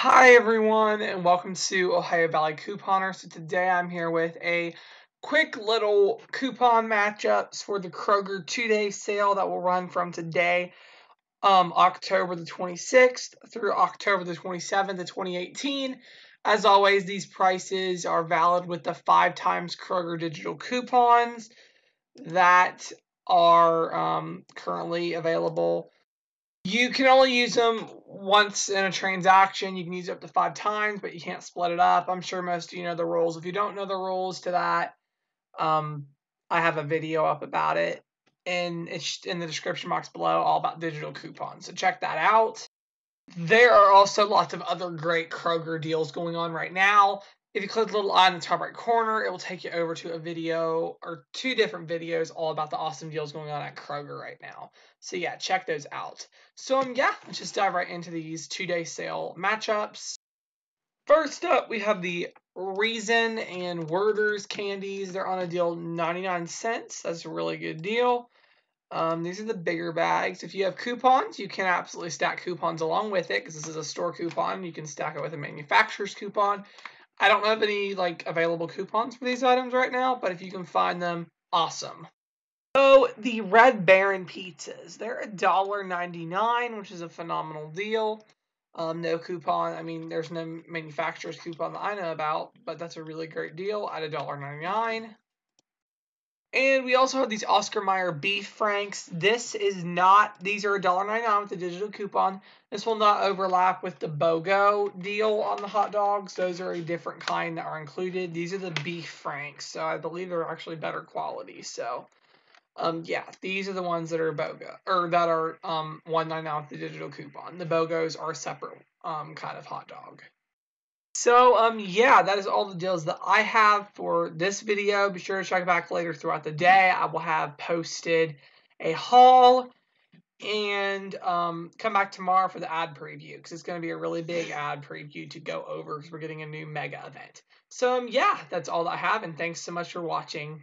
Hi everyone and welcome to Ohio Valley Couponer. So today I'm here with a quick little coupon matchups for the Kroger 2-day sale that will run from today, October the 26th through October the 27th of 2018. As always, these prices are valid with the 5 times Kroger digital coupons that are currently available. You can only use them once in a transaction. You can use it up to 5 times, but you can't split it up. I'm sure most of you know the rules. If you don't know the rules to that, I have a video up about it, and it's in the description box below, all about digital coupons. So check that out. There are also lots of other great Kroger deals going on right now. If you click the little eye in the top right corner, it will take you over to a video or 2 different videos all about the awesome deals going on at Kroger right now. So yeah, check those out. So yeah, let's just dive right into these 2-day sale matchups. First up, we have the Reason and Werther's candies. They're on a deal 99 cents. That's a really good deal. These are the bigger bags. If you have coupons, you can absolutely stack coupons along with it because this is a store coupon. You can stack it with a manufacturer's coupon. I don't have any available coupons for these items right now, but if you can find them, awesome. So the Red Baron pizzas, they're $1.99, which is a phenomenal deal. No coupon. I mean, there's no manufacturer's coupon that I know about, but that's a really great deal at $1.99. And we also have these Oscar Mayer beef franks. These are $1.99 with the digital coupon. This will not overlap with the BOGO deal on the hot dogs. Those are a different kind that are included. These are the beef franks, so I believe they're actually better quality. So, yeah, these are the ones that are BOGO, or that are $1.99 with the digital coupon. The BOGOs are a separate kind of hot dog. So, yeah, that is all the deals that I have for this video. Be sure to check back later throughout the day. I will have posted a haul and come back tomorrow for the ad preview because it's going to be a really big ad preview to go over because we're getting a new mega event. So, yeah, that's all that I have, and thanks so much for watching.